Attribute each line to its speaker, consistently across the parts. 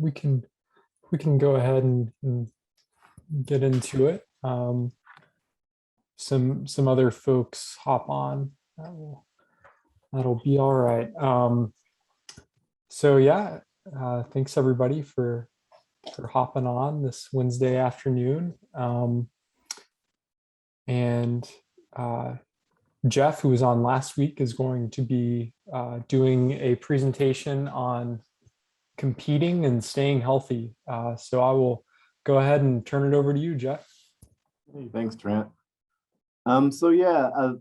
Speaker 1: we can go ahead and get into it. Some other folks hop on. That'll be all right. So yeah, thanks everybody for hopping on this Wednesday afternoon. And Jeff, who was on last week, is going to be doing a presentation on competing and staying healthy. So I will go ahead and turn it over to you, Jeff.
Speaker 2: Hey, thanks, Trent. So yeah,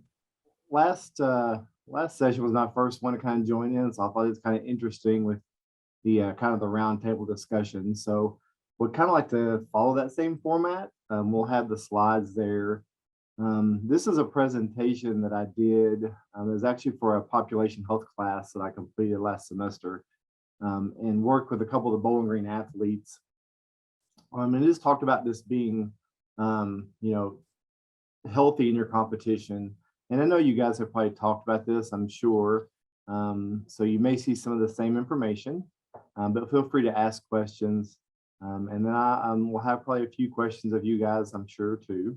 Speaker 2: last session was my first one to kind of join in, so I thought it was kind of interesting with the kind of the roundtable discussion. So we'd kind of like to follow that same format. We'll have the slides there. This is a presentation that I did. It was actually for a population health class that I completed last semester, and worked with a couple of the Bowling Green athletes. And it just talked about this being, healthy in your competition. And I know you guys have probably talked about this, I'm sure. So you may see some of the same information, but feel free to ask questions. And then I will have probably a few questions of you guys, I'm sure, too.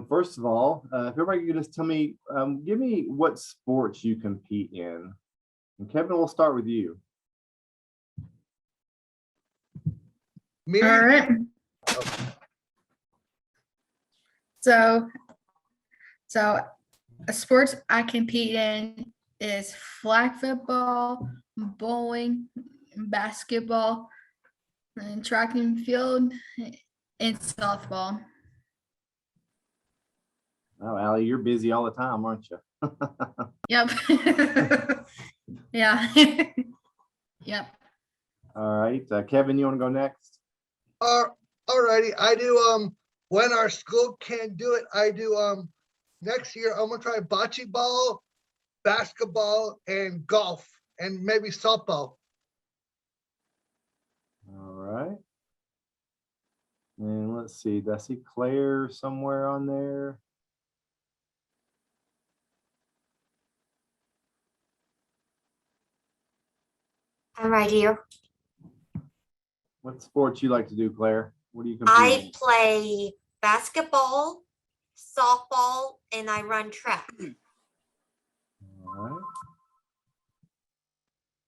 Speaker 2: First of all, if everybody could just tell me, give me what sports you compete in. And Kevin, we'll start with you.
Speaker 3: Me?
Speaker 4: All right. So a sports I compete in is flag football, bowling, basketball, and track and field, and softball.
Speaker 2: Oh, Allie, you're busy all the time, aren't you?
Speaker 4: Yep. Yeah. Yep.
Speaker 2: All right, Kevin, you want to go next?
Speaker 3: Alrighty, I do when our school can't do it, I do next year I'm gonna try bocce ball, basketball, and golf, and maybe softball.
Speaker 2: All right. And let's see, did I see Claire somewhere on there?
Speaker 5: I'm right here.
Speaker 2: What sports you like to do, Claire? What do you compete
Speaker 5: I
Speaker 2: in?
Speaker 5: play basketball, softball, and I run track.
Speaker 2: All right.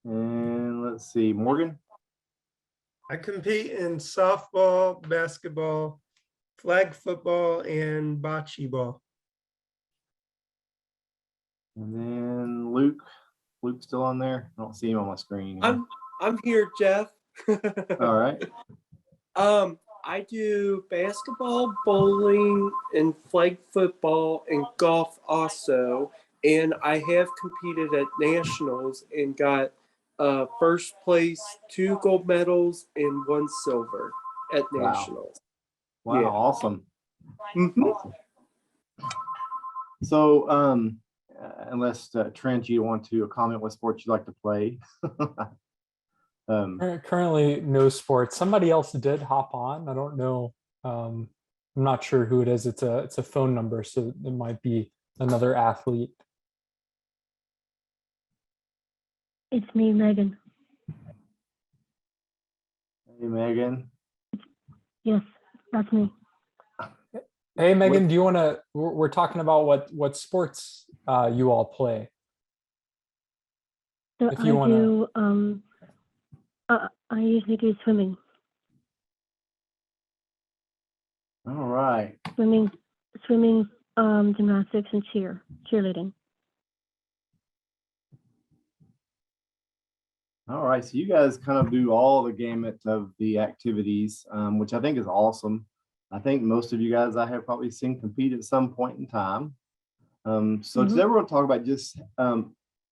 Speaker 2: And let's see, Morgan?
Speaker 6: I compete in softball, basketball, flag football, and bocce ball.
Speaker 2: And then Luke. Luke's still on there? I don't see him on my screen.
Speaker 7: I'm here, Jeff.
Speaker 2: All right.
Speaker 7: I do basketball, bowling, and flag football and golf also. And I have competed at nationals and got first place, 2 gold medals and 1 silver at nationals.
Speaker 2: Wow,
Speaker 7: Yeah.
Speaker 2: awesome.
Speaker 7: Mhm.
Speaker 2: Awesome. So unless Trent, you want to comment what sports you like to play?
Speaker 1: Currently, no sports. Somebody else did hop on. I don't know. I'm not sure who it is. It's a phone number, so it might be another athlete.
Speaker 8: It's me, Megan.
Speaker 2: Hey, Megan.
Speaker 8: Yes, that's me.
Speaker 1: Hey, Megan, do you want to? We're talking about what sports you all play.
Speaker 8: So
Speaker 1: If you want to.
Speaker 8: I usually do swimming.
Speaker 2: All right.
Speaker 8: Swimming, gymnastics, and cheerleading.
Speaker 2: All right. So you guys kind of do all the gamut of the activities, which I think is awesome. I think most of you guys I have probably seen compete at some point in time. Today we're going to talk about just,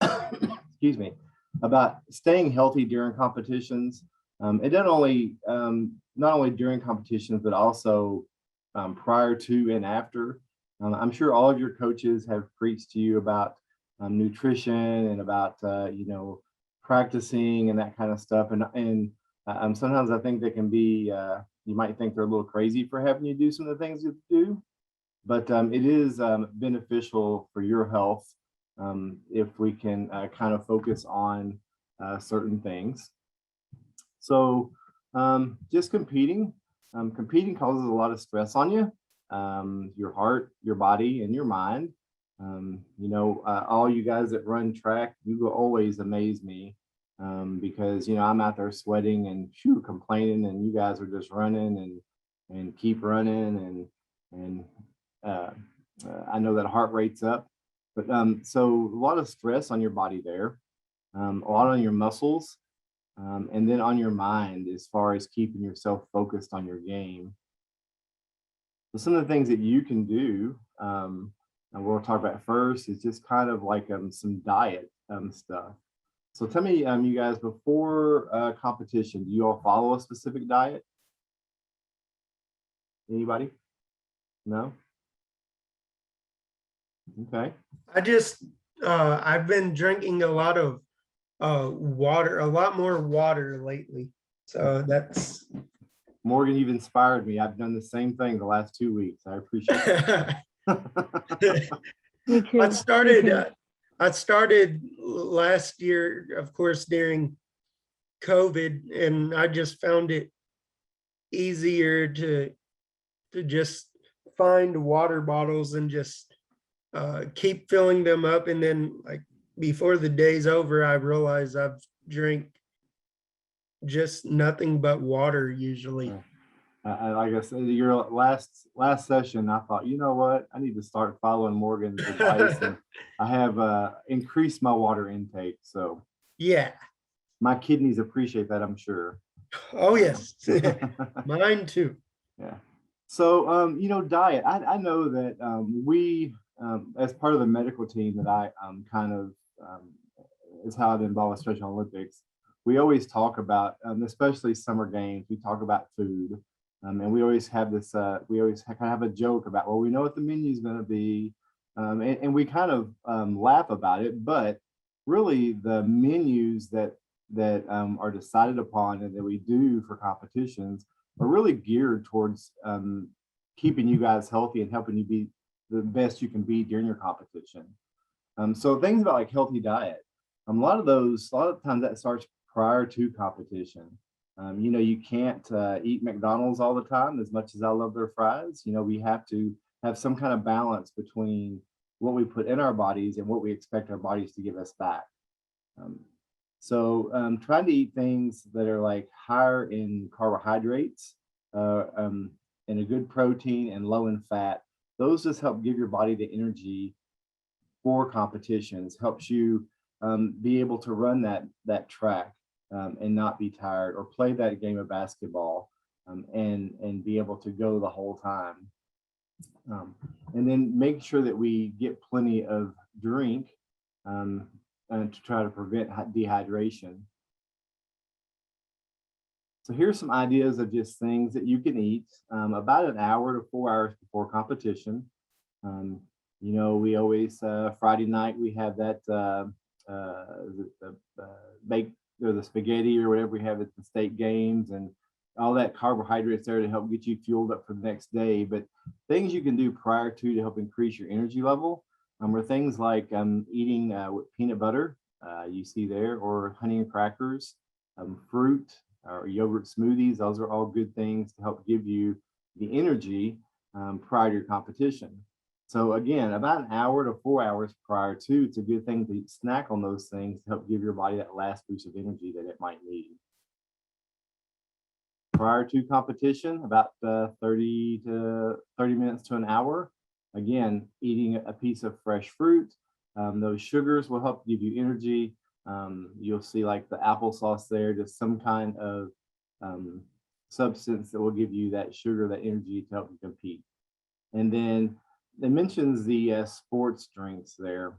Speaker 2: excuse me, about staying healthy during competitions. It not only during competitions, but also prior to and after. I'm sure all of your coaches have preached to you about nutrition and about practicing and that kind of stuff. And sometimes I think they can be you might think they're a little crazy for having you do some of the things you do, but it is beneficial for your health if we can kind of focus on certain things. So just competing. Competing causes a lot of stress on you, your heart, your body, and your mind. All you guys that run track, you will always amaze me because I'm out there sweating and complaining, and you guys are just running and keep running, and I know that heart rate's up, but so a lot of stress on your body there, a lot on your muscles, and then on your mind as far as keeping yourself focused on your game. So some of the things that you can do, and we'll talk about first, is just kind of like some diet stuff. So tell me, you guys, before competition, do you all follow a specific diet? Anybody? No? Okay.
Speaker 6: I've been drinking a lot of water, a lot more water lately. So that's
Speaker 2: Morgan, you've inspired me. I've done the same thing the last 2 weeks. I appreciate it.
Speaker 8: Me too.
Speaker 6: I started
Speaker 8: Me too.
Speaker 6: I started last year, of course, during COVID, and I just found it easier to just find water bottles and just keep filling them up. And then, like, before the day's over, I realized I've drank just nothing but water usually.
Speaker 2: Like I said, your last session, I thought, you know what, I need to start following Morgan's advice, and I have increased my water intake. So
Speaker 6: Yeah.
Speaker 2: my kidneys appreciate that, I'm sure.
Speaker 6: Oh, yes. Mine too.
Speaker 2: Yeah. So, diet. I know that we, as part of the medical team that I kind of is how I've involved with Special Olympics, we always talk about, especially summer games, we talk about food. And we always have this, we always kind of have a joke about, well, we know what the menu is going to be. And we kind of laugh about it, but really the menus that are decided upon and that we do for competitions are really geared towards keeping you guys healthy and helping you be the best you can be during your competition. So things about like healthy diet, a lot of times that starts prior to competition. You can't eat McDonald's all the time. As much as I love their fries, we have to have some kind of balance between what we put in our bodies and what we expect our bodies to give us back. So trying to eat things that are like higher in carbohydrates and a good protein and low in fat, those just help give your body the energy for competitions, helps you be able to run that track and not be tired, or play that game of basketball and be able to go the whole time. And then make sure that we get plenty of drink and to try to prevent dehydration. So here's some ideas of just things that you can eat about an hour to 4 hours before competition. We always, Friday night, we have that baked, or the spaghetti or whatever we have at the state games, and all that carbohydrates there to help get you fueled up for the next day. But things you can do prior to help increase your energy level are things like eating with peanut butter, you see there, or honey and crackers, fruit or yogurt smoothies. Those are all good things to help give you the energy prior to your competition. So again, about an hour to 4 hours prior to, it's a good thing to snack on those things to help give your body that last boost of energy that it might need. Prior to competition, about 30 minutes to an hour, again, eating a piece of fresh fruit. Those sugars will help give you energy. You'll see like the applesauce there, just some kind of substance that will give you that sugar, that energy to help you compete. And then it mentions the sports drinks there.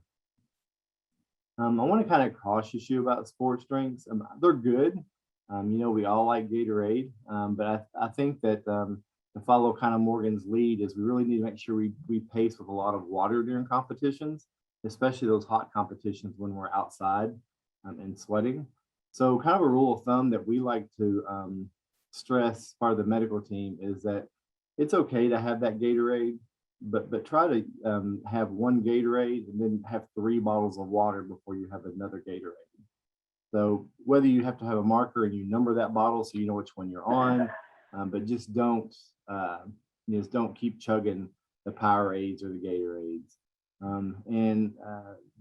Speaker 2: I want to kind of caution you about sports drinks. They're good. We all like Gatorade, but I think that to follow kind of Morgan's lead is we really need to make sure we pace with a lot of water during competitions, especially those hot competitions when we're outside and sweating. So kind of a rule of thumb that we like to stress, part of the medical team, is that it's okay to have that Gatorade, but try to have one Gatorade and then have 3 bottles of water before you have another Gatorade. So whether you have to have a marker and you number that bottle so you know which one you're on, but just don't keep chugging the Powerades or the Gatorades. And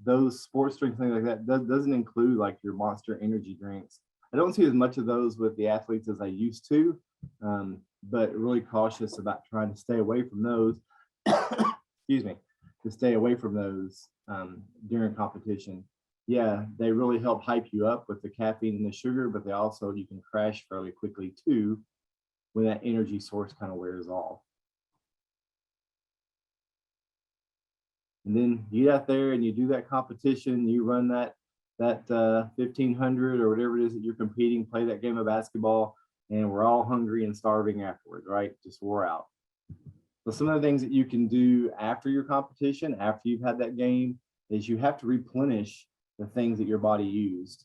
Speaker 2: those sports drinks, things like that, doesn't include like your Monster energy drinks. I don't see as much of those with the athletes as I used to, but really cautious about trying to stay away from those. Excuse me, to stay away from those during competition. Yeah, they really help hype you up with the caffeine and the sugar, but you can crash fairly quickly too when that energy source kind of wears off. And then you get out there and you do that competition, you run that 1500 or whatever it is that you're competing, play that game of basketball, and we're all hungry and starving afterwards, right? Just wore out. So some of the things that you can do after your competition, after you've had that game, is you have to replenish the things that your body used.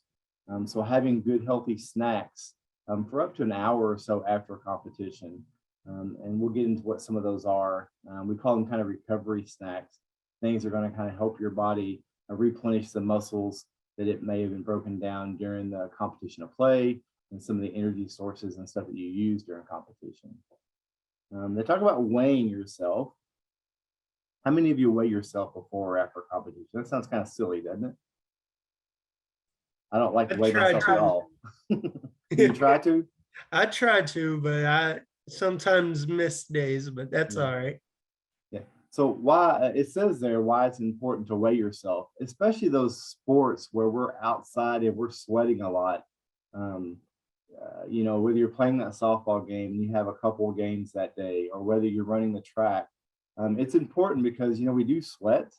Speaker 2: So having good healthy snacks for up to an hour or so after a competition. And we'll get into what some of those are. We call them kind of recovery snacks. Things are going to kind of help your body replenish the muscles that it may have been broken down during the competition of play, and some of the energy sources and stuff that you use during competition. They talk about weighing yourself. How many of you weigh yourself before or after competition? That sounds kind of silly, doesn't it? I don't like to weigh myself at all. You try to?
Speaker 6: I try to, but I sometimes miss days, but that's all right.
Speaker 2: Yeah. So why it says there why it's important to weigh yourself, especially those sports where we're outside and we're sweating a lot. Whether you're playing that softball game and you have a couple of games that day, or whether you're running the track, it's important because we do sweat,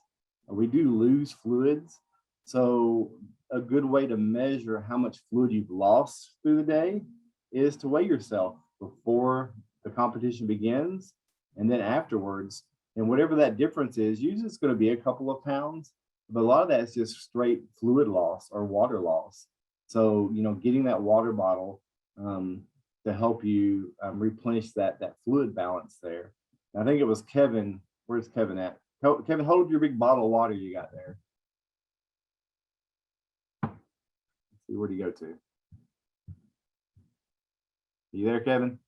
Speaker 2: or we do lose fluids. So a good way to measure how much fluid you've lost through the day is to weigh yourself before the competition begins and then afterwards. And whatever that difference is, usually it's going to be a couple of pounds, but a lot of that is just straight fluid loss or water loss. So, getting that water bottle to help you replenish that fluid balance there. And I think it was Kevin. Where's Kevin at? Kevin, hold your big bottle of water you got there. Let's see, where'd you go to? You there, Kevin?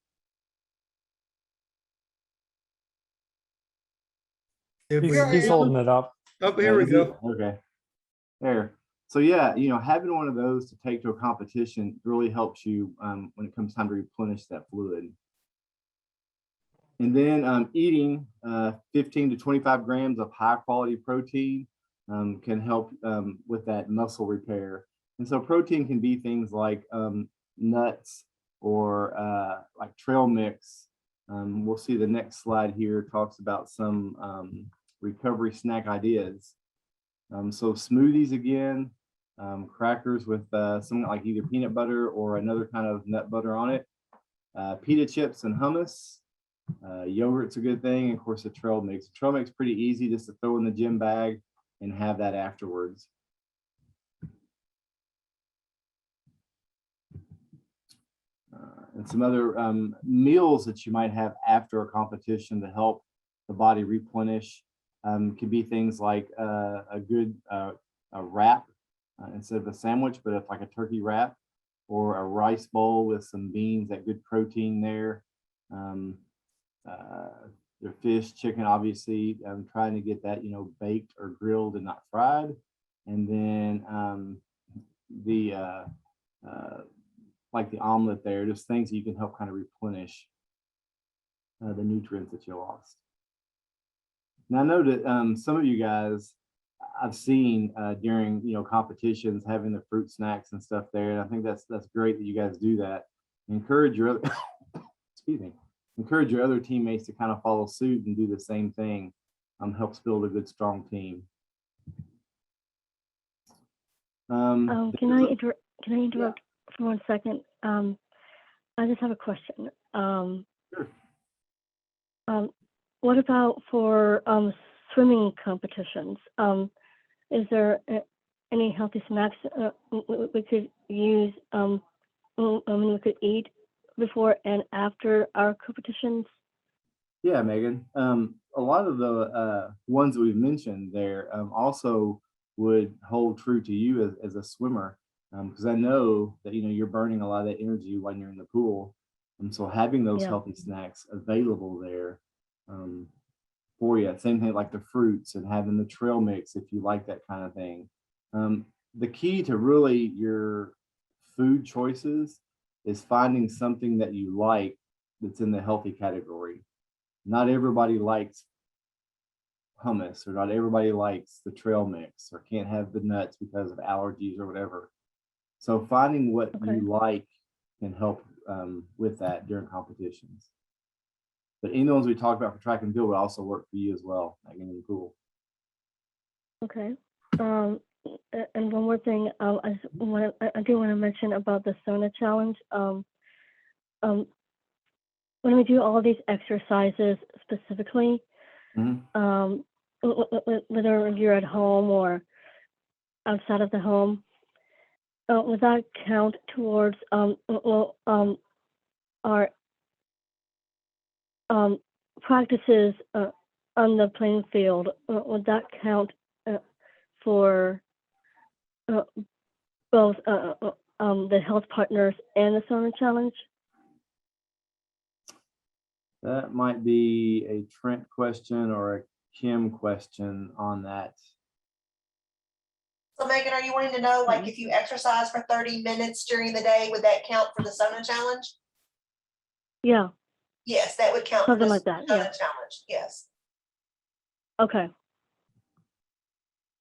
Speaker 1: He's holding it up.
Speaker 6: Oh, here we go.
Speaker 2: Okay. There. So yeah, having one of those to take to a competition really helps you when it comes time to replenish that fluid. And then eating 15 to 25 grams of high quality protein can help with that muscle repair. And so protein can be things like nuts or like trail mix. We'll see the next slide here talks about some recovery snack ideas. So smoothies again, crackers with something like either peanut butter or another kind of nut butter on it, pita chips and hummus, yogurt's a good thing, and of course the trail mix. The trail mix is pretty easy just to throw in the gym bag and have that afterwards. And some other meals that you might have after a competition to help the body replenish can be things like a good a wrap instead of a sandwich, but it's like a turkey wrap, or a rice bowl with some beans, that good protein there. Their fish, chicken, obviously. I'm trying to get that, baked or grilled and not fried. And then like the omelet there, just things that you can help kind of replenish the nutrients that you lost. Now I know that some of you guys I've seen during competitions having the fruit snacks and stuff there, and I think that's great that you guys do that. Encourage your other encourage your other teammates to kind of follow suit and do the same thing. Helps build a good strong team.
Speaker 8: Can I interrupt for 1 second? I just have a question.
Speaker 2: Sure.
Speaker 8: What about for swimming competitions? Is there any healthy snacks we could use? We could eat before and after our competitions?
Speaker 2: Yeah, Megan. A lot of the ones that we've mentioned there also would hold true to you as a swimmer. because I know that you're burning a lot of that energy when you're in the pool, and so having those
Speaker 8: Yeah.
Speaker 2: healthy snacks available there for you. Same thing like the fruits and having the trail mix if you like that kind of thing. The key to really your food choices is finding something that you like that's in the healthy category. Not everybody likes hummus, or not everybody likes the trail mix, or can't have the nuts because of allergies or whatever. So finding what
Speaker 8: Okay.
Speaker 2: you like can help with that during competitions. But any of the ones we talked about for track and field would also work for you as well, like in the pool.
Speaker 8: Okay. And one more thing, I do want to mention about the sauna challenge. When we do all these exercises specifically,
Speaker 2: Mhm.
Speaker 8: whether you're at home or outside of the home, would that count towards our practices on the playing field? Would that count for both the health partners and the sauna challenge?
Speaker 2: That might be a Trent question or a Kim question on that.
Speaker 5: So Megan, are you wanting to know, like, if you exercise for 30 minutes during the day, would that count for the sauna challenge?
Speaker 8: Yeah,
Speaker 5: Yes, that would count for the
Speaker 8: something like that.
Speaker 5: sauna
Speaker 8: Yeah.
Speaker 5: challenge. Yes.
Speaker 8: Okay.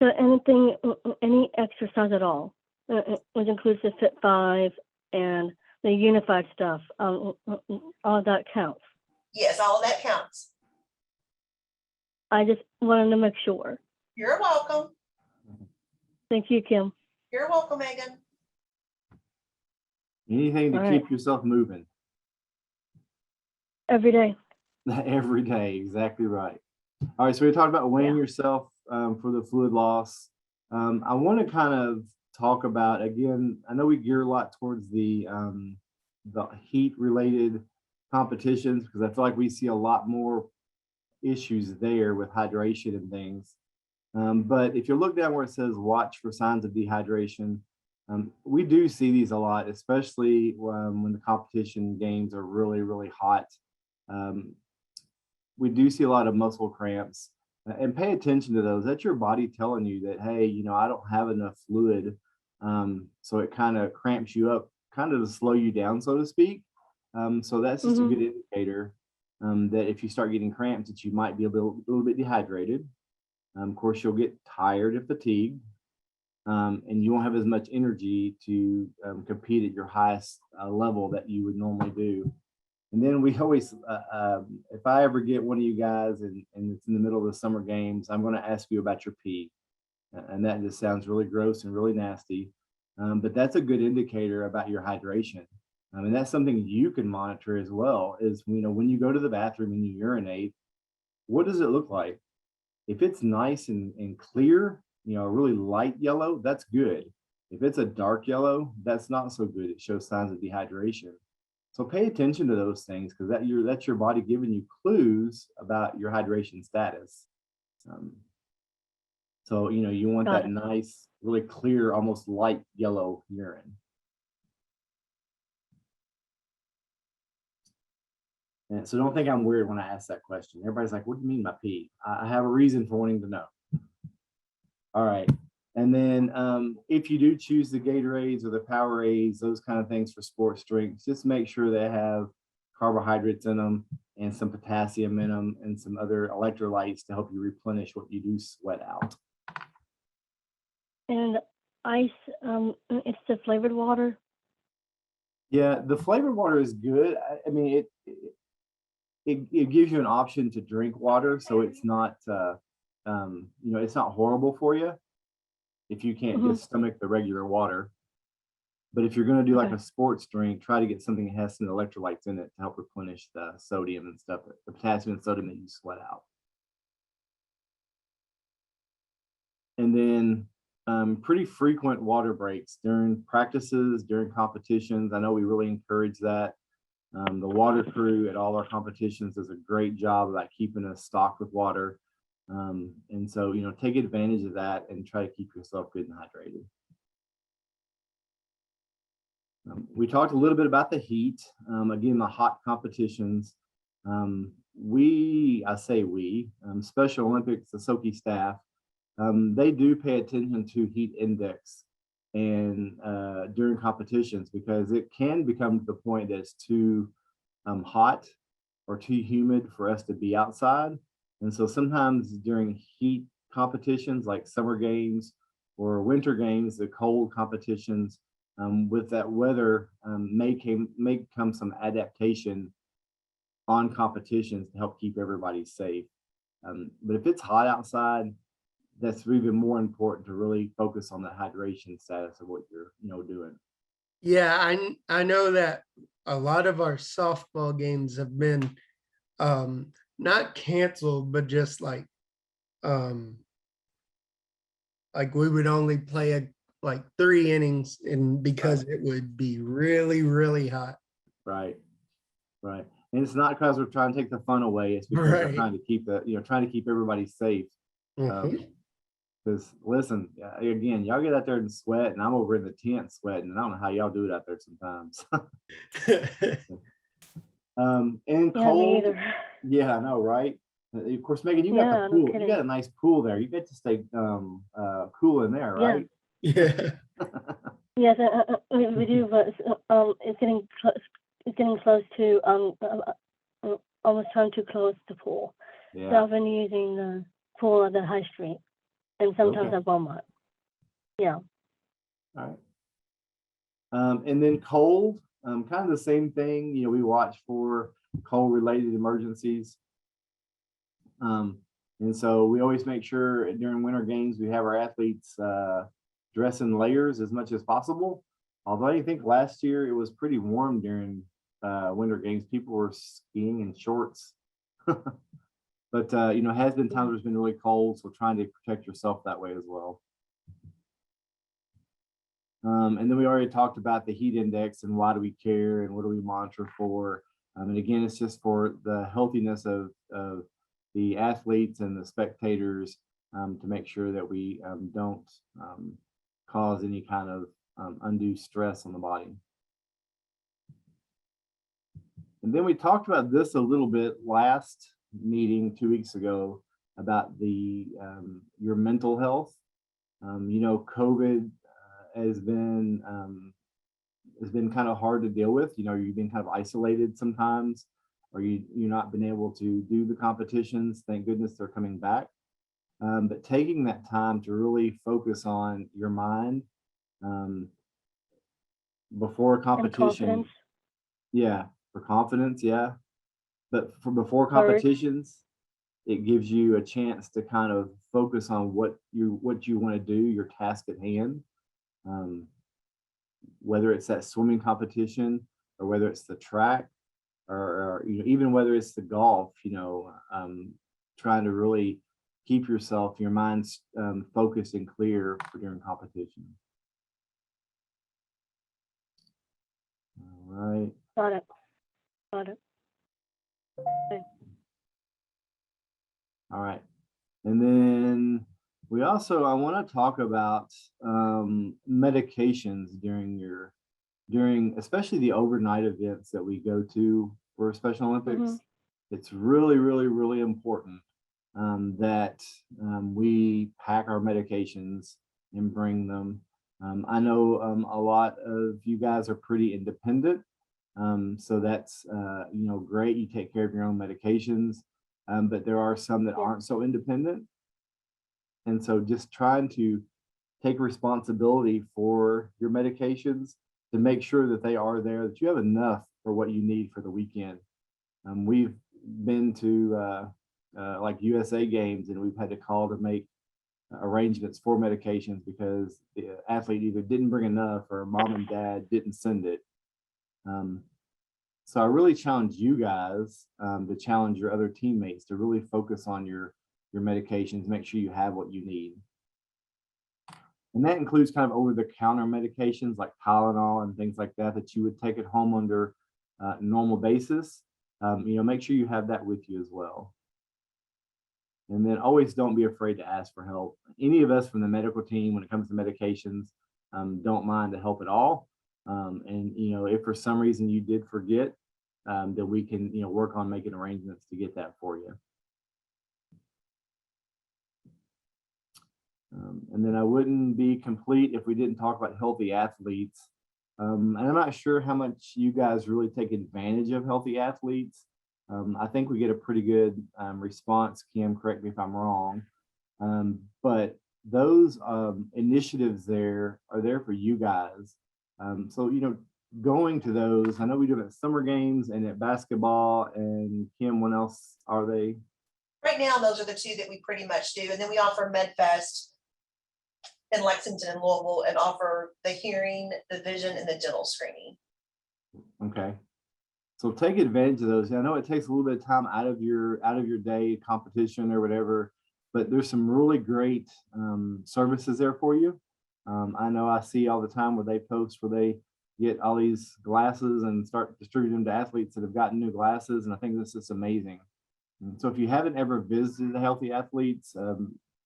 Speaker 8: So anything, any exercise at all, which includes the Fit 5 and the unified stuff, all that counts.
Speaker 5: Yes, all of that counts.
Speaker 8: I just wanted to make sure.
Speaker 5: You're welcome.
Speaker 8: Thank you, Kim.
Speaker 5: You're welcome, Megan.
Speaker 2: Anything to
Speaker 8: All right.
Speaker 2: keep yourself moving.
Speaker 8: Every day.
Speaker 2: Every day, exactly right. All right, so we talked about weighing yourself for the fluid loss. I want to kind of talk about, again, I know we gear a lot towards the heat related competitions, because I feel like we see a lot more issues there with hydration and things. But if you look down where it says watch for signs of dehydration, we do see these a lot, especially when the competition games are really, really hot. We do see a lot of muscle cramps, and pay attention to those. That's your body telling you that, hey, I don't have enough fluid. So it kind of cramps you up, kind of to slow you down, so to speak. So that's just a good indicator that if you start getting cramps, that you might be a little bit dehydrated. Of course, you'll get tired and fatigued, and you won't have as much energy to compete at your highest level that you would normally do. And then we always, if I ever get one of you guys and it's in the middle of the summer games, I'm going to ask you about your pee. And that just sounds really gross and really nasty. But that's a good indicator about your hydration. And that's something you can monitor as well, is, when you go to the bathroom and you urinate, what does it look like? If it's nice and clear, a really light yellow, that's good. If it's a dark yellow, that's not so good. It shows signs of dehydration. So pay attention to those things, because that's your body giving you clues about your hydration status. So you want that nice, really clear, almost light yellow urine. And so don't think I'm weird when I ask that question. Everybody's like, what do you mean by pee? I have a reason for wanting to know. All right. And then if you do choose the Gatorades or the Powerades, those kind of things for sports drinks, just make sure they have carbohydrates in them and some potassium in them and some other electrolytes to help you replenish what you do sweat out.
Speaker 8: And ice, it's the flavored water.
Speaker 2: Yeah, the flavored water is good. I mean, it gives you an option to drink water, so it's not it's not horrible for you if you can't just stomach the regular water. But if you're going to do like a sports drink, try to get something that has some electrolytes in it to help replenish the sodium and stuff, the potassium and sodium that you sweat out. And then pretty frequent water breaks during practices, during competitions. I know we really encourage that. The water crew at all our competitions does a great job about keeping us stocked with water. And so, take advantage of that and try to keep yourself good and hydrated. We talked a little bit about the heat. Again, the hot competitions. I say we, Special Olympics, the Soki staff, they do pay attention to heat index and during competitions, because it can become to the point that it's too hot or too humid for us to be outside. And so sometimes during heat competitions like summer games or winter games, the cold competitions, with that weather, may come some adaptation on competitions to help keep everybody safe. But if it's hot outside, that's even more important to really focus on the hydration status of what you're doing.
Speaker 6: Yeah, I know that a lot of our softball games have been not canceled, but just like we would only play like 3 innings, and because it would be really, really hot.
Speaker 2: Right. And it's not because we're trying to take the fun away. It's because we're
Speaker 6: Right.
Speaker 2: trying to keep everybody safe.
Speaker 6: Mhm.
Speaker 2: Because listen, again, y'all get out there and sweat, and I'm over in the tent sweating, and I don't know how y'all do it out there sometimes. And
Speaker 8: Yeah, me
Speaker 2: cold.
Speaker 8: either.
Speaker 2: Yeah, I know, right? Of course, Megan, you got
Speaker 8: Yeah,
Speaker 2: the
Speaker 8: no
Speaker 2: pool. You
Speaker 8: kidding.
Speaker 2: got a nice pool there. You get to stay cool in there,
Speaker 8: Yeah.
Speaker 2: right?
Speaker 6: Yeah.
Speaker 8: Yes, we do, but it's getting close to almost time to close the pool. So
Speaker 2: Yeah.
Speaker 8: I've been using the pool at the High Street and sometimes
Speaker 2: Okay.
Speaker 8: at Walmart. Yeah.
Speaker 2: All right. And then cold, kind of the same thing. We watch for cold related emergencies. And so we always make sure during winter games, we have our athletes dress in layers as much as possible. Although I think last year it was pretty warm during winter games. People were skiing in shorts. But, it has been times where it's been really cold. So trying to protect yourself that way as well. And then we already talked about the heat index and why do we care and what do we monitor for. And again, it's just for the healthiness of the athletes and the spectators, to make sure that we don't cause any kind of undue stress on the body. And then we talked about this a little bit last meeting 2 weeks ago about the your mental health. COVID has been kind of hard to deal with. You've been kind of isolated sometimes, or you're not been able to do the competitions. Thank goodness they're coming back. But taking that time to really focus on your mind before a
Speaker 8: And
Speaker 2: competition.
Speaker 8: confidence.
Speaker 2: Yeah, for confidence, yeah. But before
Speaker 8: Courage.
Speaker 2: competitions, it gives you a chance to kind of focus on what you want to do, your task at hand. Whether it's that swimming competition or whether it's the track or even whether it's the golf, trying to really keep your mind focused and clear for during competition. All right.
Speaker 8: Got it. Okay.
Speaker 2: All right. And then I want to talk about medications during especially the overnight events that we go to for Special Olympics.
Speaker 8: Mm-hmm.
Speaker 2: It's really, really, really important that we pack our medications and bring them. I know a lot of you guys are pretty independent. So that's, great. You take care of your own medications, but there are some that aren't so independent. And so just trying to take responsibility for your medications to make sure that they are there, that you have enough for what you need for the weekend. We've been to like USA games, and we've had to call to make arrangements for medications because the athlete either didn't bring enough or mom and dad didn't send it. So I really challenge you guys to challenge your other teammates to really focus on your medications, make sure you have what you need. And that includes kind of over-the-counter medications like Tylenol and things like that you would take at home under normal basis. Make sure you have that with you as well. And then always don't be afraid to ask for help. Any of us from the medical team, when it comes to medications, don't mind to help at all. And if for some reason you did forget, then we can work on making arrangements to get that for you. And then I wouldn't be complete if we didn't talk about healthy athletes. And I'm not sure how much you guys really take advantage of healthy athletes. I think we get a pretty good response. Kim, correct me if I'm wrong. But those initiatives there are there for you guys. So, going to those, I know we do it at summer games and at basketball. And Kim, what else are they?
Speaker 5: Right now, those are the two that we pretty much do. And then we offer MedFest in Lexington and Louisville and offer the hearing, the vision, and the dental screening.
Speaker 2: Okay. So take advantage of those. I know it takes a little bit of time out of your day, competition or whatever, but there's some really great services there for you. I know I see all the time where they post where they get all these glasses and start distributing them to athletes that have gotten new glasses. And I think this is amazing. And so if you haven't ever visited the Healthy Athletes,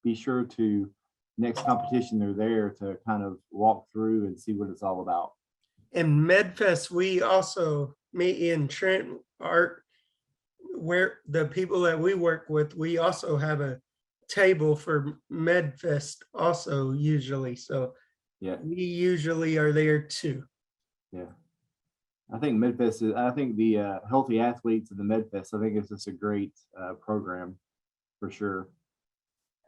Speaker 2: be sure to next competition they're there to kind of walk through and see what it's all about.
Speaker 6: And MedFest, we also, me and Trent, where the people that we work with, we also have a table for MedFest also usually. So
Speaker 2: yeah,
Speaker 6: we usually are there too.
Speaker 2: Yeah. I think MedFest I think the Healthy Athletes and the MedFest, I think it's just a great program for sure.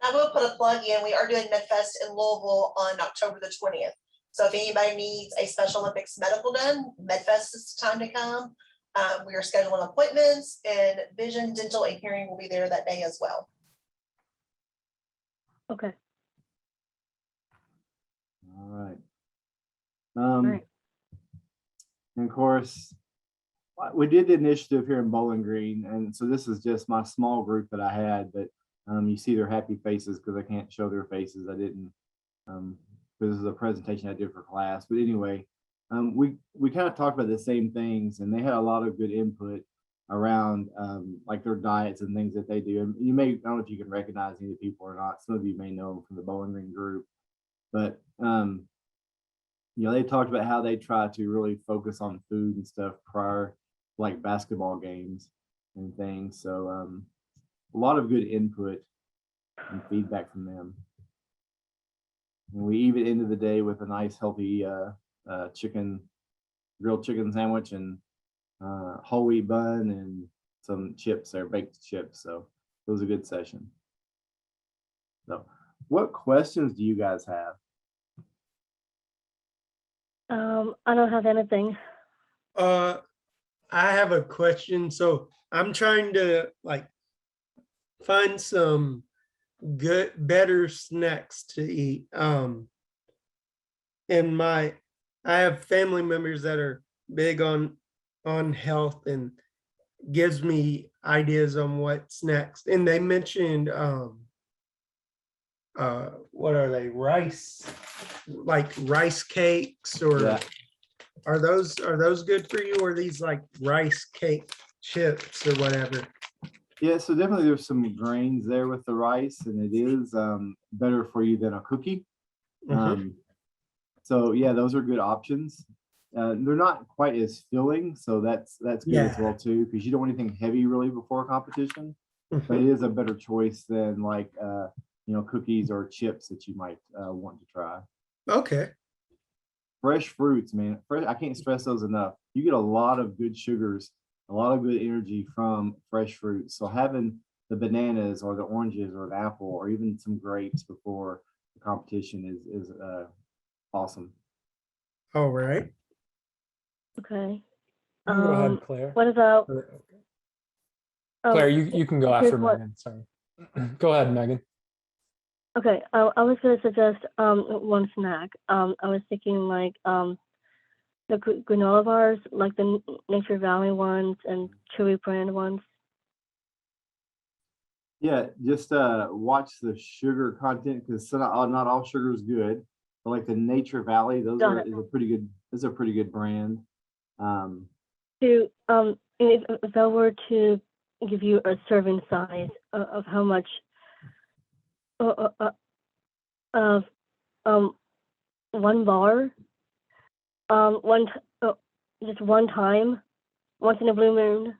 Speaker 5: I will put a plug in. We are doing MedFest in Louisville on October the 20th. So if anybody needs a Special Olympics medical done, MedFest is the time to come. We are scheduling appointments, and vision, dental, and hearing will be there that day as well.
Speaker 8: Okay.
Speaker 2: All right.
Speaker 8: All right.
Speaker 2: And of course, we did the initiative here in Bowling Green, and so this is just my small group that I had, but you see their happy faces because I can't show their faces. I didn't, this is a presentation I did for class. But anyway, we kind of talked about the same things, and they had a lot of good input around like their diets and things that they do. And you may, I don't know if you can recognize any of the people or not. Some of you may know them from the Bowling Green group, but they talked about how they try to really focus on food and stuff prior, like basketball games and things. So a lot of good input and feedback from them. And we even ended the day with a nice healthy grilled chicken sandwich and whole wheat bun and some chips there, baked chips. So it was a good session. So what questions do you guys have?
Speaker 8: I don't have anything.
Speaker 6: I have a question. So I'm trying to find some better snacks to eat. And I have family members that are big on health and gives me ideas on what snacks. And they mentioned what are they, rice cakes, or
Speaker 2: Yeah.
Speaker 6: are those good for you, or these like rice cake chips or whatever?
Speaker 2: Yeah, so definitely there's some grains there with the rice, and it is better for you than a cookie. So yeah, those are good options. They're not quite as filling, so that's good as well too, because you don't want anything heavy really before a competition. But it is a better choice than like cookies or chips that you might want to try.
Speaker 6: Okay.
Speaker 2: Fresh fruits, man. I can't stress those enough. You get a lot of good sugars, a lot of good energy from fresh fruits. So having the bananas or the oranges or the apple or even some grapes before the competition is awesome.
Speaker 6: All right.
Speaker 8: Okay.
Speaker 1: You can go ahead, Claire.
Speaker 8: What about
Speaker 1: Claire, you can go after
Speaker 8: what-
Speaker 1: Megan. Sorry. Go ahead, Megan.
Speaker 8: Okay, I was going to suggest one snack. I was thinking like the granola bars, like the Nature Valley ones and Chewy brand ones.
Speaker 2: Yeah, just watch the sugar content, because not all sugar is good. But like the Nature Valley, is a pretty good brand.
Speaker 8: If I were to give you a serving size of how much of one bar, just one time, once in a blue moon,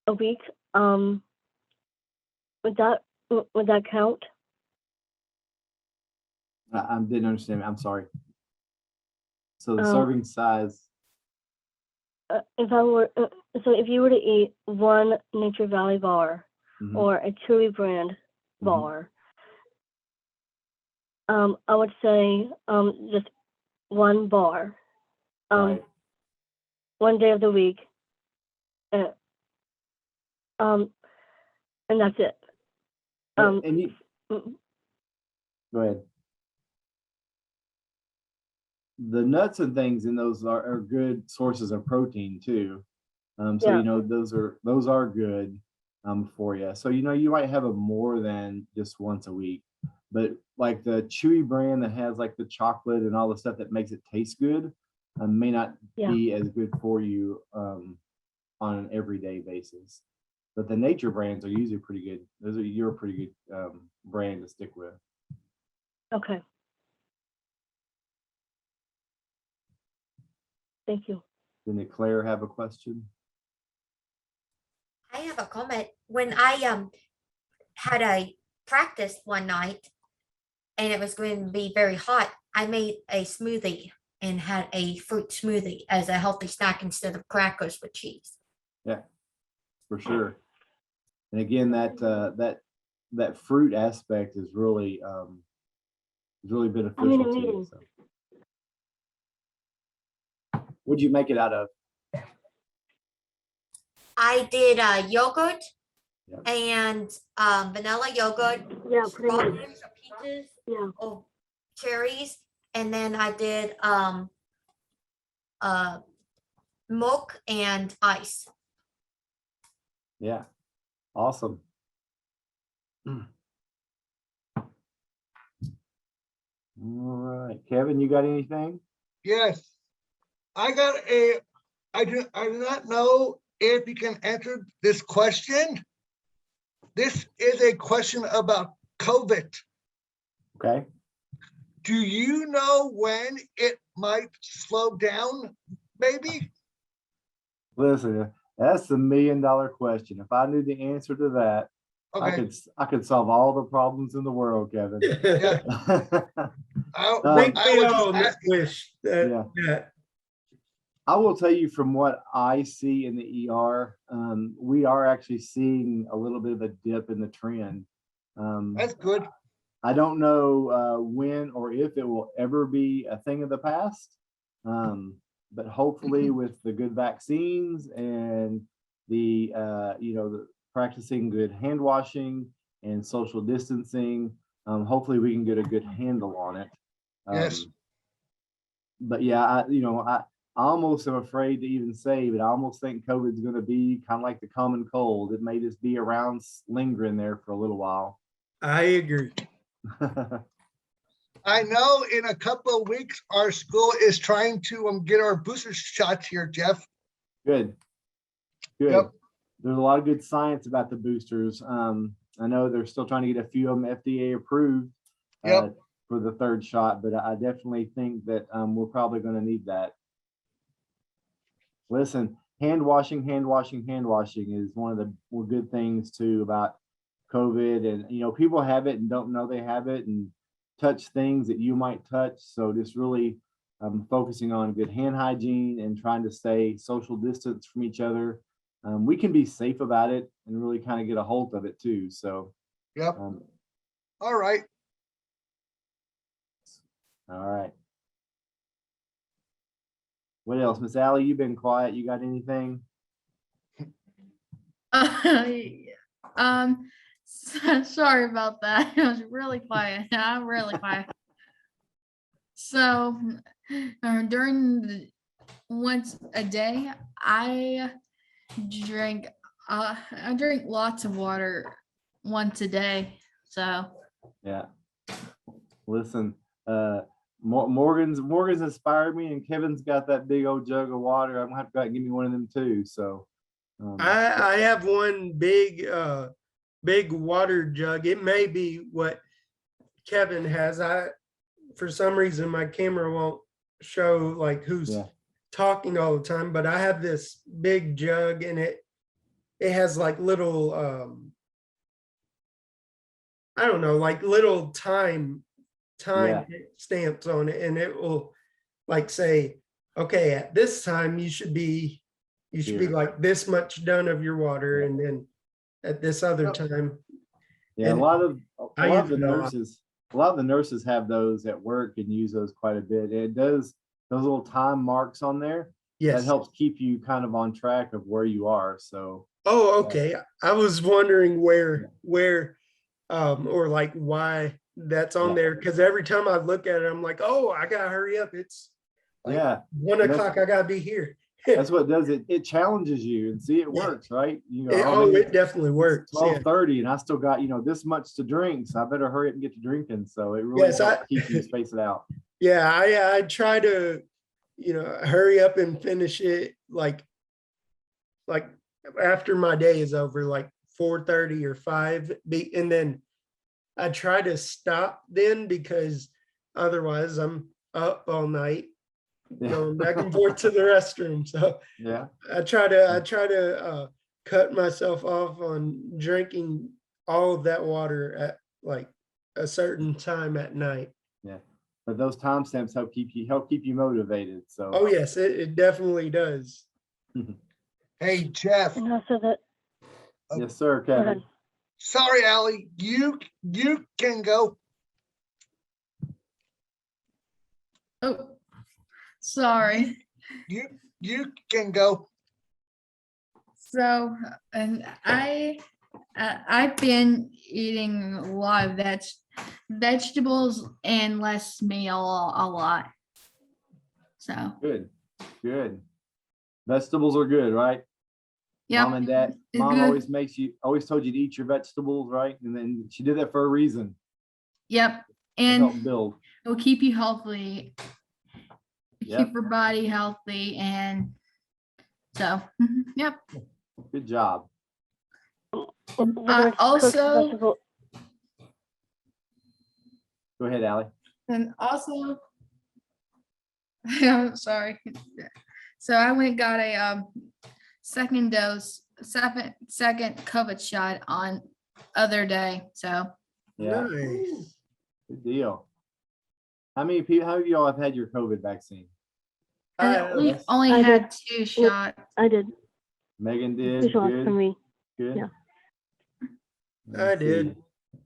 Speaker 8: a week. Would that count?
Speaker 2: I didn't understand. I'm sorry. So the
Speaker 8: Oh.
Speaker 2: serving size.
Speaker 8: If you were to eat one Nature Valley bar
Speaker 2: Mhm.
Speaker 8: or a Chewy brand bar, I would say just one bar,
Speaker 2: Right.
Speaker 8: one day of the week, and that's it.
Speaker 2: And you
Speaker 8: mm,
Speaker 2: go ahead. The nuts and things in those are good sources of protein too. So
Speaker 8: Yeah.
Speaker 2: you know those are good for you. So you know you might have them more than just once a week, but like the Chewy brand that has like the chocolate and all the stuff that makes it taste good may not
Speaker 8: Yeah.
Speaker 2: be as good for you on an everyday basis. But the nature brands are usually pretty good. You're a pretty good brand to stick with.
Speaker 8: Okay. Thank you.
Speaker 2: Did Claire have a question?
Speaker 9: I have a comment. When I had a practice one night and it was going to be very hot, I made a smoothie and had a fruit smoothie as a healthy snack instead of crackers with cheese.
Speaker 2: Yeah, for sure. And again, that fruit aspect is really beneficial to you. So. What'd you make it out of?
Speaker 9: I did yogurt
Speaker 2: Yep.
Speaker 9: and vanilla yogurt,
Speaker 8: Yeah, pretty much.
Speaker 9: strawberries or peaches,
Speaker 8: Yeah.
Speaker 9: or cherries, and then I did milk and ice.
Speaker 2: Yeah, awesome. All right, Kevin, you got anything?
Speaker 3: Yes. I do not know if you can answer this question. This is a question about COVID.
Speaker 2: Okay.
Speaker 3: Do you know when it might slow down, maybe?
Speaker 2: Listen, that's the $1 million question. If I knew the answer to that,
Speaker 3: Okay.
Speaker 2: I could solve all the problems in the world, Kevin.
Speaker 3: Yeah.
Speaker 6: I
Speaker 3: I
Speaker 6: think
Speaker 3: was
Speaker 6: we
Speaker 3: just
Speaker 6: all
Speaker 3: asking.
Speaker 6: wish that,
Speaker 2: Yeah.
Speaker 6: that
Speaker 2: I will tell you from what I see in the ER, we are actually seeing a little bit of a dip in the trend.
Speaker 3: That's good.
Speaker 2: I don't know when or if it will ever be a thing of the past, but hopefully with the good vaccines and the the practicing good hand washing and social distancing, hopefully we can get a good handle on it.
Speaker 3: Yes.
Speaker 2: But yeah, I almost am afraid to even say, but I almost think COVID's going to be kind of like the common cold. It may just be around, lingering there for a little while.
Speaker 6: I agree.
Speaker 3: I know in a couple of weeks, our school is trying to get our booster shots here, Jeff.
Speaker 2: Good.
Speaker 3: Yep.
Speaker 2: There's a lot of good science about the boosters. I know they're still trying to get a few of them FDA approved for the third shot, but I definitely think that we're probably going to need that. Listen, hand washing is one of the good things too about COVID. And, people have it and don't know they have it and touch things that you might touch. So just really focusing on good hand hygiene and trying to stay social distance from each other. We can be safe about it and really kind of get a hold of it too. So,
Speaker 3: Yep. All right.
Speaker 2: All right. What else? Miss Allie, you've been quiet. You got anything?
Speaker 4: Sorry about that. I was really quiet. I'm really quiet. So during once a day, I drink lots of water once a day. So
Speaker 2: Yeah. Listen, Morgan's inspired me, and Kevin's got that big old jug of water. I'm gonna have to go out and give me one of them too. So
Speaker 6: I have one big water jug. It may be what Kevin has. For some reason my camera won't show like who's
Speaker 2: Yeah.
Speaker 6: talking all the time, but I have this big jug and it has like little I don't know, like little time
Speaker 2: Yeah.
Speaker 6: stamps on it, and it will like say, okay, at this time you should be
Speaker 2: Here.
Speaker 6: like this much done of your water,
Speaker 2: Yeah.
Speaker 6: and then at this other
Speaker 3: Yep.
Speaker 6: time.
Speaker 2: Yeah,
Speaker 6: And
Speaker 2: a lot of
Speaker 6: I use
Speaker 2: the
Speaker 6: it a lot.
Speaker 2: nurses have those at work and use those quite a bit. It does those little time marks on there. That
Speaker 6: Yes.
Speaker 2: helps keep you kind of on track of where you are. So
Speaker 6: Oh, okay. I was wondering where or like why that's on
Speaker 2: Yeah.
Speaker 6: there, because every time I look at it, I'm like, oh, I gotta hurry up. It's like
Speaker 2: yeah,
Speaker 6: 1
Speaker 2: that's-
Speaker 6: o'clock. I gotta be here.
Speaker 2: that's what it does. It challenges you and see it works, right? You
Speaker 6: It,
Speaker 2: oh, man,
Speaker 6: it definitely works. Yeah.
Speaker 2: 12:30 and I still got, this much to drink. So I better hurry up and get to drinking. So it really
Speaker 6: Yes,
Speaker 2: helps keep you space it out.
Speaker 6: Yeah, I try to, hurry up and finish it like after my day is over, like 4:30 or 5, and then I try to stop then, because otherwise I'm up all night
Speaker 2: Yeah.
Speaker 6: going back and forth to the restroom. So
Speaker 2: Yeah.
Speaker 6: I try to cut myself off on drinking all of that water at like a certain time at night.
Speaker 2: Yeah. But those timestamps help keep you motivated. So
Speaker 6: Oh yes, it definitely does.
Speaker 3: Hey, Jeff.
Speaker 8: And also that,
Speaker 2: yes, sir,
Speaker 8: go
Speaker 2: Kevin.
Speaker 8: ahead.
Speaker 3: Sorry, Allie. You can go.
Speaker 4: Oh, sorry.
Speaker 3: You can go.
Speaker 4: So, and I've been eating a lot of vegetables and less meal a lot. So,
Speaker 2: Good. Vegetables are good, right?
Speaker 4: yeah.
Speaker 2: Mom and Dad,
Speaker 4: It's
Speaker 2: Mom
Speaker 4: good.
Speaker 2: always told you to eat your vegetables, right? And then she did that for a reason.
Speaker 4: Yep.
Speaker 2: To help
Speaker 4: And
Speaker 2: build.
Speaker 4: it'll keep you healthy,
Speaker 2: Yep.
Speaker 4: keep your body healthy. And so, yep.
Speaker 2: Good job.
Speaker 8: And whether it's cooked
Speaker 4: Also,
Speaker 8: vegetable,
Speaker 2: Go ahead, Allie.
Speaker 4: and also, I'm sorry. So I went and got a second second COVID shot on other day. So
Speaker 2: Yeah,
Speaker 6: Nice.
Speaker 2: good deal. How many of y'all have had your COVID vaccine?
Speaker 4: and we
Speaker 6: I-
Speaker 4: only
Speaker 8: I
Speaker 4: had
Speaker 8: did.
Speaker 4: 2 shots.
Speaker 8: I did.
Speaker 2: Megan did.
Speaker 8: 2 shots for
Speaker 2: Good.
Speaker 8: me.
Speaker 2: Good.
Speaker 8: Yeah.
Speaker 2: Let's
Speaker 6: did.
Speaker 2: see.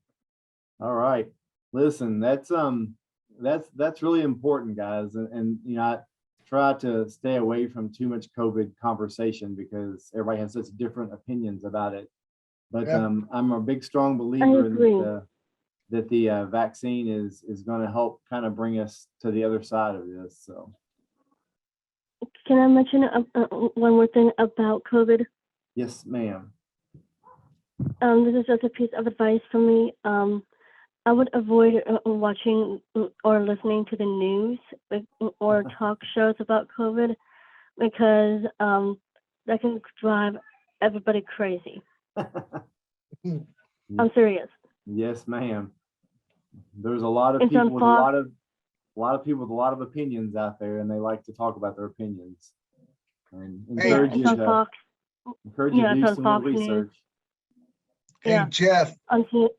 Speaker 2: All right. Listen, that's really important, guys. And I try to stay away from too much COVID conversation because everybody has such different opinions about it. But
Speaker 3: Yeah.
Speaker 2: I'm a big, strong believer in
Speaker 8: agree.
Speaker 2: that the vaccine is going to help kind of bring us to the other side of this. So
Speaker 8: Can I mention one more thing about COVID?
Speaker 2: yes, ma'am.
Speaker 8: This is just a piece of advice from me. I would avoid watching or listening to the news or talk shows about COVID because that can drive everybody crazy. I'm serious.
Speaker 2: Yes, ma'am. There's a lot of
Speaker 8: It's on
Speaker 2: people with
Speaker 8: Fox.
Speaker 2: a lot of people with a lot of opinions out there, and they like to talk about their opinions. And
Speaker 3: Hey,
Speaker 8: Yeah,
Speaker 2: encourage
Speaker 8: it's
Speaker 2: you
Speaker 8: on
Speaker 2: to
Speaker 8: Fox.
Speaker 2: encourage you
Speaker 8: Yeah,
Speaker 2: to
Speaker 8: it's
Speaker 2: do
Speaker 8: on
Speaker 2: some more
Speaker 8: Fox News.
Speaker 2: research.
Speaker 3: Hey,
Speaker 8: Yeah.
Speaker 3: Jeff.
Speaker 8: On C-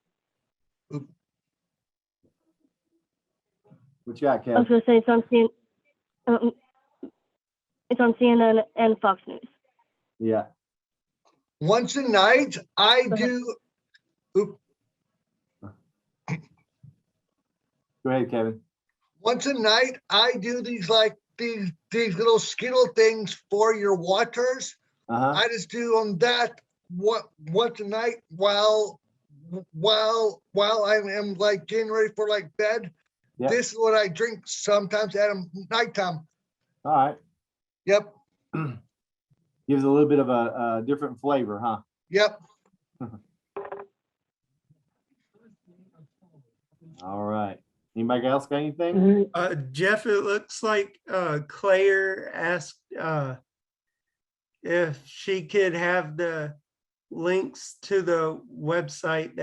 Speaker 2: What you got,
Speaker 8: I was
Speaker 2: Kev?
Speaker 8: gonna say it's on CNN and Fox News.
Speaker 2: Yeah.
Speaker 3: Once a night, I
Speaker 8: Go ahead.
Speaker 3: do. Oop,
Speaker 2: Go ahead, Kevin.
Speaker 3: once a night, I do these these little skittle things for your waters.
Speaker 2: Uh-huh.
Speaker 3: I just do on that once a night while I am like getting ready for like bed.
Speaker 2: Yep.
Speaker 3: This is what I drink sometimes at nighttime.
Speaker 2: All right.
Speaker 3: Yep,
Speaker 2: Gives a little bit of a different flavor, huh?
Speaker 3: yep.
Speaker 2: All right. Anybody else got anything?
Speaker 6: Jeff, it looks like Claire asked if she could have the links to the website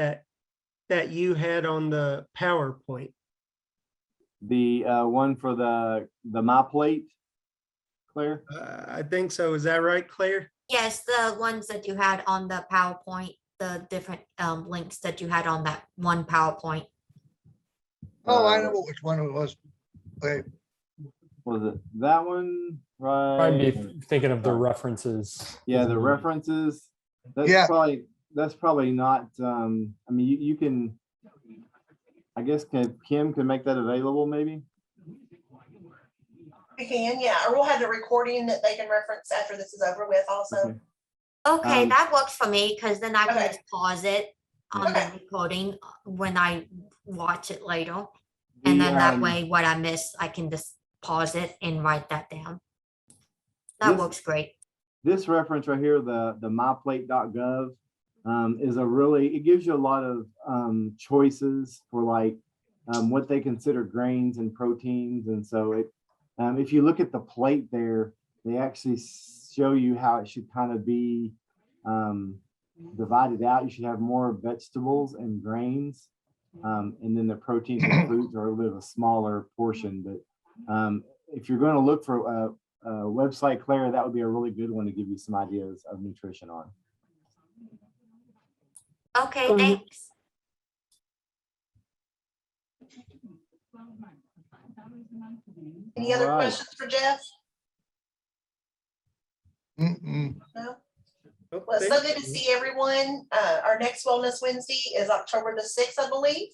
Speaker 6: that you had on the PowerPoint.
Speaker 2: The one for the My Plate, Claire?
Speaker 6: I think so. Is that right, Claire?
Speaker 9: Yes, the ones that you had on the PowerPoint, the different links that you had on that one PowerPoint.
Speaker 3: Oh, I know which one it was. Wait,
Speaker 2: Was it that one?
Speaker 1: I'd be
Speaker 2: Right.
Speaker 1: thinking of the
Speaker 2: Sorry.
Speaker 1: references.
Speaker 2: Yeah, the references. That's
Speaker 3: Yeah.
Speaker 2: probably not. I mean, you can. I guess Kim can make that available, maybe.
Speaker 5: We can, yeah, or we'll have the recording that they can reference after this is over with also.
Speaker 2: Okay.
Speaker 9: Okay,
Speaker 2: Um,
Speaker 9: that works for me because then I can
Speaker 5: Okay.
Speaker 9: just pause it on
Speaker 5: Okay.
Speaker 9: the recording when I watch it later. And then that way, what I miss, I can just pause it and write that down. That
Speaker 2: This-
Speaker 9: works great.
Speaker 2: This reference right here, the myplate.gov, is it gives you a lot of choices for like what they consider grains and proteins. And so if you look at the plate there, they actually show you how it should kind of be divided out. You should have more vegetables and grains. And then the proteins and fruits are a little bit of a smaller portion. But if you're going to look for website, Claire, that would be a really good one to give you some ideas of nutrition on.
Speaker 9: Okay, thanks.
Speaker 5: Any other
Speaker 2: All right.
Speaker 5: questions for Jeff?
Speaker 3: mm-mm.
Speaker 5: No?
Speaker 6: Oh,
Speaker 5: Well, it's so
Speaker 6: thank
Speaker 5: good to
Speaker 6: you.
Speaker 5: see everyone. Our next Wellness Wednesday is October the 6th, I believe.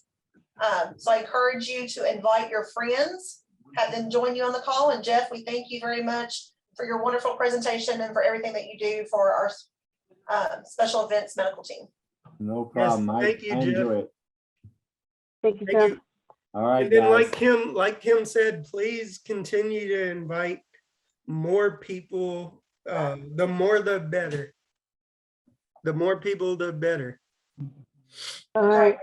Speaker 5: So I encourage you to invite your friends, have them join you on the call. And Jeff, we thank you very much for your wonderful presentation and for everything that you do for our special events medical team.
Speaker 2: No
Speaker 6: Yes,
Speaker 2: problem.
Speaker 6: thank you,
Speaker 2: I
Speaker 6: Jeff.
Speaker 2: enjoy it.
Speaker 8: Thank you,
Speaker 6: Thank
Speaker 8: Jeff.
Speaker 6: you.
Speaker 2: All right,
Speaker 6: And then
Speaker 2: guys.
Speaker 6: like Kim said, please continue to invite more people. The more the better. The more people, the better.
Speaker 8: All right.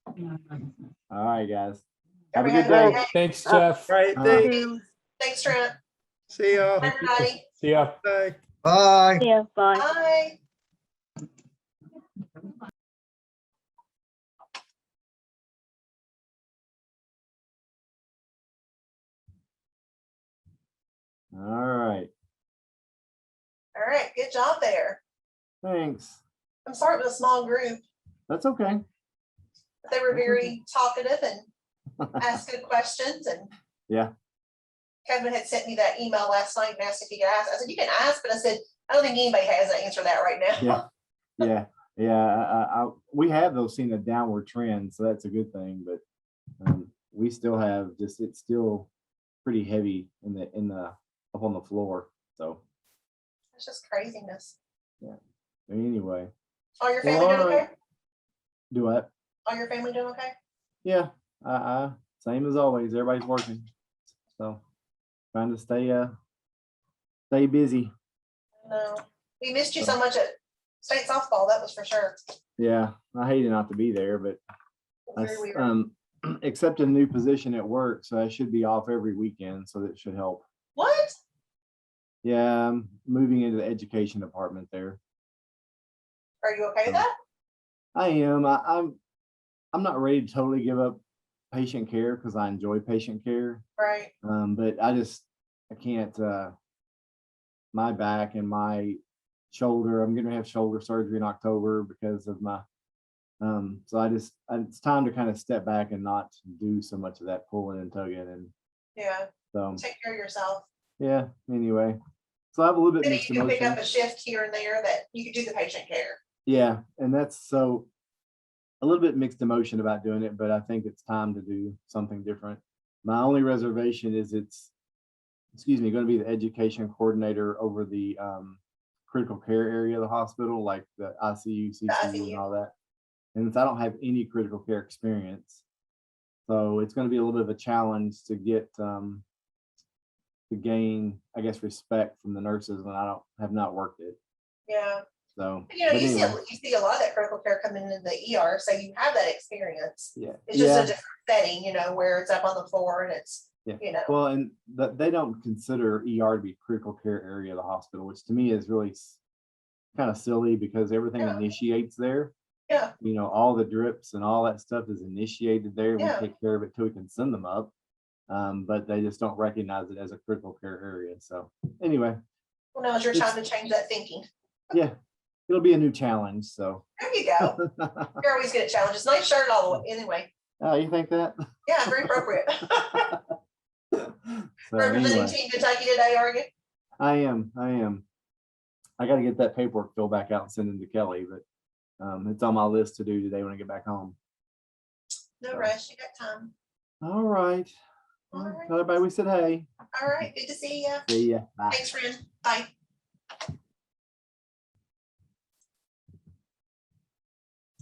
Speaker 5: Morgan.
Speaker 2: All right, guys. Have a
Speaker 5: Everybody
Speaker 2: good
Speaker 5: have a
Speaker 2: day.
Speaker 5: great day.
Speaker 1: Thanks, Jeff.
Speaker 6: All right,
Speaker 2: Uh,
Speaker 6: thanks.
Speaker 5: Thanks, Trent.
Speaker 6: See y'all.
Speaker 5: Bye, everybody.
Speaker 1: See ya.
Speaker 6: Bye.
Speaker 3: Bye.
Speaker 8: Yeah, bye.
Speaker 5: Bye.
Speaker 2: All right.
Speaker 5: All right, good job there.
Speaker 2: Thanks.
Speaker 5: I'm sorry it was a small group,
Speaker 2: That's okay.
Speaker 5: but they were very talkative and asked good questions. And
Speaker 2: Yeah.
Speaker 5: Kevin had sent me that email last night and asked if he could ask. I said, you can ask, but I said, I don't think anybody has an answer to that right now.
Speaker 2: Yeah. Yeah. We have those seen a downward trend, so that's a good thing. But we still have it's still pretty heavy up on the floor. So
Speaker 5: It's just craziness.
Speaker 2: anyway,
Speaker 5: All your
Speaker 2: Well,
Speaker 5: family doing
Speaker 2: all right.
Speaker 5: okay?
Speaker 2: do what?
Speaker 5: All your family doing okay?
Speaker 2: Yeah. Same as always. Everybody's working. So trying to stay busy.
Speaker 5: No. We missed you so much at state softball, that was for sure.
Speaker 2: Yeah. I hated not to be there, but I
Speaker 5: Very weird.
Speaker 2: accepted a new position at work, so I should be off every weekend, so that should help.
Speaker 5: What?
Speaker 2: Yeah, I'm moving into the education department there.
Speaker 5: Are you okay with that?
Speaker 2: I am. I'm not ready to totally give up patient care because I enjoy patient care.
Speaker 5: Right.
Speaker 2: But I can't. My back and my shoulder. I'm going to have shoulder surgery in October because of my. So it's time to kind of step back and not do so much of that pulling and tugging, and
Speaker 5: Yeah.
Speaker 2: so
Speaker 5: Take care of yourself.
Speaker 2: yeah. Anyway, so I have a little bit
Speaker 5: Maybe
Speaker 2: mixed
Speaker 5: you can pick
Speaker 2: emotions.
Speaker 5: up a shift here and there that you could do the patient care.
Speaker 2: Yeah, and that's so a little bit mixed emotion about doing it, but I think it's time to do something different. My only reservation is going to be the education coordinator over the critical care area of the hospital, like the ICU, CCU, and all that. And I don't have any critical care experience, so it's going to be a little bit of a challenge to get to gain, I guess, respect from the nurses when I have not worked it.
Speaker 5: Yeah.
Speaker 2: So,
Speaker 5: You know,
Speaker 2: but
Speaker 5: you
Speaker 2: anyway.
Speaker 5: see a lot of that critical care coming into the ER, so you have that experience.
Speaker 2: Yeah.
Speaker 5: It's just a different setting, you know, where it's up on the floor and it's, you know.
Speaker 2: Well, and they don't consider ER to be critical care area of the hospital, which to me is really kind of silly because everything
Speaker 5: Yeah.
Speaker 2: initiates there.
Speaker 5: Yeah.
Speaker 2: You know, all the drips and all that stuff is initiated there. And
Speaker 5: Yeah.
Speaker 2: we take care of it till we can send them up. but they just don't recognize it as a critical care area. So anyway,
Speaker 5: Well, now is your time to change that thinking.
Speaker 2: yeah, it'll be a new challenge. So
Speaker 5: There you go. You're always good at challenges. Nice shirt all the way. Anyway,
Speaker 2: you think that?
Speaker 5: yeah, very appropriate.
Speaker 2: So
Speaker 5: Representing
Speaker 2: anyway,
Speaker 5: Team Kentucky today, are you?
Speaker 2: I am. I got to get that paperwork filled back out and send it to Kelly, but it's on my list to do today when I get back home.
Speaker 5: No rush. You got time.
Speaker 2: All right.
Speaker 5: All right.
Speaker 2: Tell everybody we said hey.
Speaker 5: All right. Good to see you.
Speaker 2: See ya. Bye.
Speaker 5: Thanks, friend. Bye.